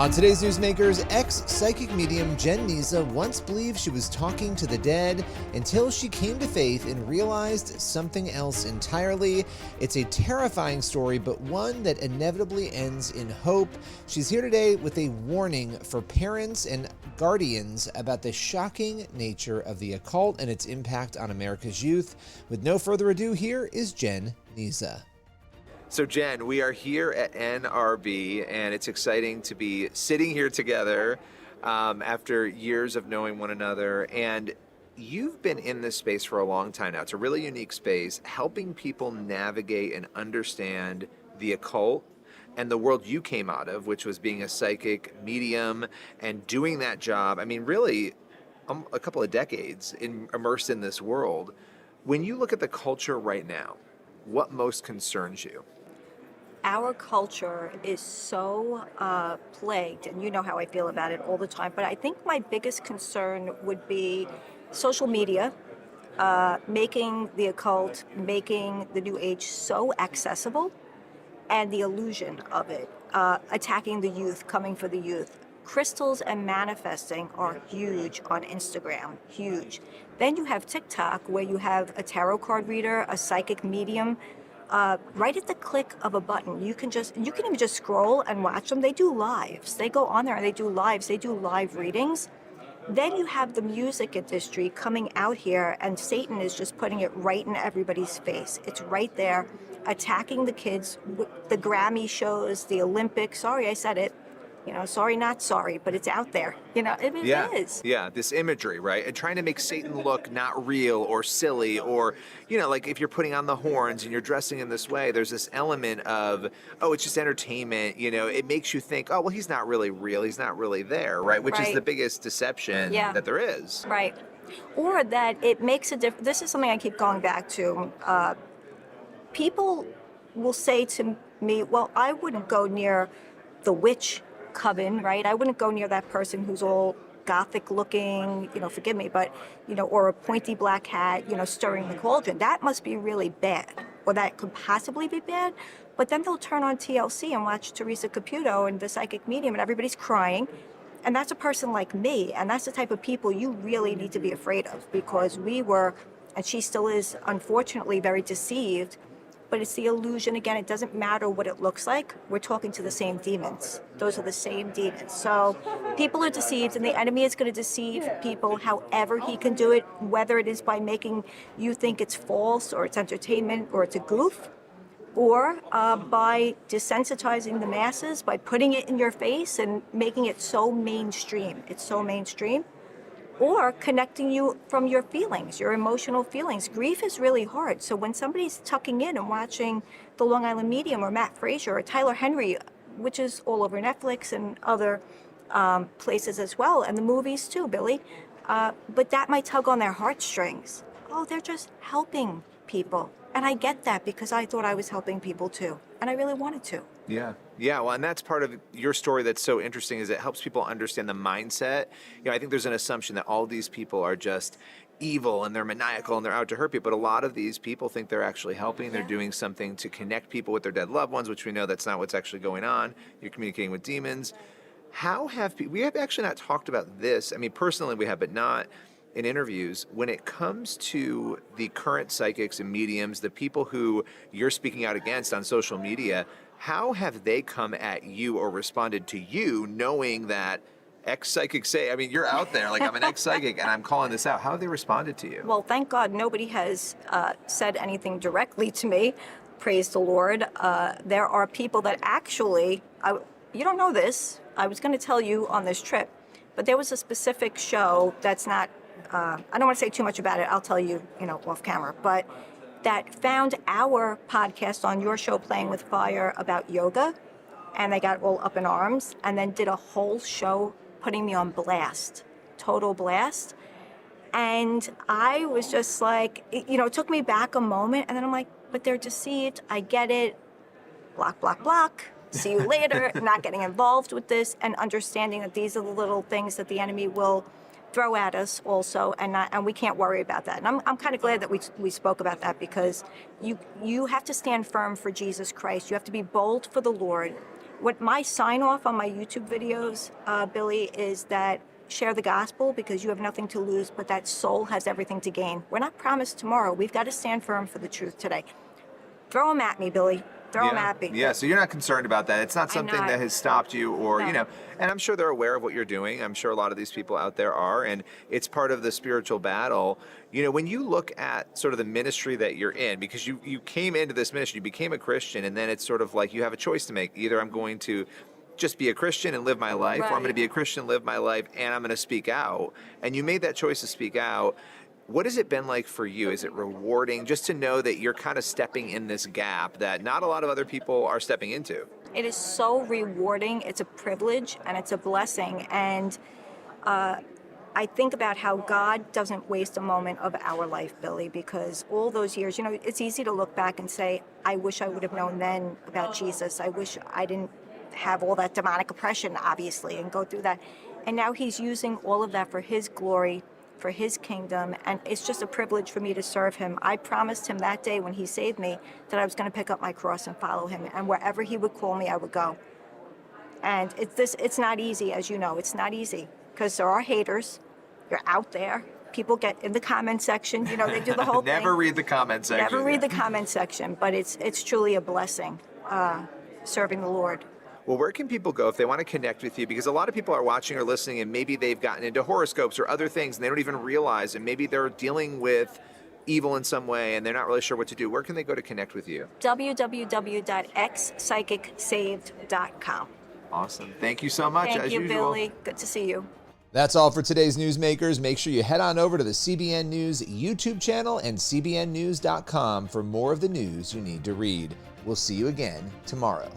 On today's Newsmakers, ex-psychic medium Jen Niza once believed she was talking to the dead until she came to faith and realized something else entirely. It's a terrifying story, but one that inevitably ends in hope. She's here today with a warning for parents and guardians about the shocking nature of the occult and its impact on America's youth. With no further ado, here is Jen Niza. So Jen, we are here at NRB, and it's exciting to be sitting here together after years of knowing one another. And you've been in this space for a long time now. It's a really unique space, helping people navigate and understand the occult and the world you came out of, which was being a psychic medium and doing that job. I mean, really, a couple of decades immersed in this world. When you look at the culture right now, what most concerns you? Our culture is so plagued, and you know how I feel about it all the time, but I think my biggest concern would be social media, making the occult, making the New Age so accessible, and the illusion of it, attacking the youth, coming for the youth. Crystals and manifesting are huge on Instagram, huge. Then you have TikTok, where you have a tarot card reader, a psychic medium, right at the click of a button. You can even just scroll and watch them. They do lives. They go on there and they do lives. They do live readings. Then you have the music industry coming out here, and Satan is just putting it right in everybody's face. It's right there, attacking the kids. The Grammy shows, the Olympics. Sorry, I said it. You know, sorry, not sorry, but it's out there. You know, it is. Yeah, this imagery, right? And trying to make Satan look not real or silly, or, you know, like if you're putting on the horns and you're dressing in this way, there's this element of, oh, it's just entertainment. You know, it makes you think, oh, well, he's not really real. He's not really there, right? Which is the biggest deception that there is. Right. Or that it makes a difference. This is something I keep going back to. People will say to me, well, I wouldn't go near the witch coven, right? I wouldn't go near that person who's all gothic looking, you know, forgive me, but, you know, or a pointy black hat, you know, stirring the cauldron. That must be really bad, or that could possibly be bad. But then they'll turn on TLC and watch Teresa Caputo and the psychic medium, and everybody's crying. And that's a person like me, and that's the type of people you really need to be afraid of, because we were, and she still is, unfortunately, very deceived. But it's the illusion. Again, it doesn't matter what it looks like. We're talking to the same demons. Those are the same demons. So people are deceived, and the enemy is going to deceive people however he can do it, whether it is by making you think it's false or it's entertainment or it's a goof, or by desensitizing the masses, by putting it in your face and making it so mainstream. It's so mainstream. Or connecting you from your feelings, your emotional feelings. Grief is really hard. So when somebody's tucking in and watching the Long Island Medium or Matt Frazier or Tyler Henry, which is all over Netflix and other places as well, and the movies too, Billy, but that might tug on their heartstrings. Oh, they're just helping people. And I get that, because I thought I was helping people too. And I really wanted to. Yeah, well, and that's part of your story that's so interesting, is it helps people understand the mindset. You know, I think there's an assumption that all these people are just evil and they're maniacal and they're out to hurt people, but a lot of these people think they're actually helping. They're doing something to connect people with their dead loved ones, which we know that's not what's actually going on. You're communicating with demons. We have actually not talked about this. I mean, personally we have, but not in interviews. When it comes to the current psychics and mediums, the people who you're speaking out against on social media, how have they come at you or responded to you, knowing that ex-psychics say, I mean, you're out there, like I'm an ex-psychic and I'm calling this out. How have they responded to you? Well, thank God nobody has said anything directly to me. Praise the Lord. There are people that actually, you don't know this, I was going to tell you on this trip, but there was a specific show that's not, I don't want to say too much about it. I'll tell you, you know, off camera, but that found our podcast on your show, Playing with Fire, about yoga, and they got all up in arms, and then did a whole show putting me on blast, total blast. And I was just like, you know, it took me back a moment, and then I'm like, but they're deceived. I get it. Block, block, block. See you later. Not getting involved with this, and understanding that these are the little things that the enemy will throw at us also, and we can't worry about that. And I'm kind of glad that we spoke about that, because you have to stand firm for Jesus Christ. You have to be bold for the Lord. what my sign off on my YouTube videos, Billy, is that share the gospel because you have nothing to lose, but that soul has everything to gain. We're not promised tomorrow. We've got to stand firm for the truth today. Throw them at me, Billy. Throw them at me. Yeah, so you're not concerned about that. It's not something that has stopped you or, No. you know, and I'm sure they're aware of what you're doing. I'm sure a lot of these people out there are, and it's part of the spiritual battle. You know, when you look at sort of the ministry that you're in, because you came into this ministry, you became a Christian, and then it's sort of like you have a choice to make. Either I'm going to just be a Christian and live my life, or I'm going to be a Christian, live my life, and I'm going to speak out. And you made that choice to speak out. What has it been like for you? Is it rewarding just to know that you're kind of stepping in this gap that not a lot of other people are stepping into? It is so rewarding. It's a privilege and it's a blessing. And I think about how God doesn't waste a moment of our life, Billy, because all those years, you know, it's easy to look back and say, I wish I would have known then about Jesus. I wish I didn't have all that demonic oppression, obviously, and go through that. And now he's using all of that for his glory, for his kingdom, and it's just a privilege for me to serve him. I promised him that day when he saved me that I was going to pick up my cross and follow him, and wherever he would call me, I would go. And it's not easy, as you know. It's not easy because there are haters. You're out there. People get in the comment section. You know, they do the whole thing. Never read the comment section. Never read the comment section, but it's truly a blessing serving the Lord. Well, where can people go if they want to connect with you? Because a lot of people are watching or listening and maybe they've gotten into horoscopes or other things and they don't even realize, and maybe they're dealing with evil in some way and they're not really sure what to do. Where can they go to connect with you? www.xpsychicsaved.com. Awesome. Thank you so much. Thank you, Billy. Good to see you. That's all for today's Newsmakers. Make sure you head on over to the CBN News YouTube channel and cbnnews.com for more of the news you need to read. We'll see you again tomorrow.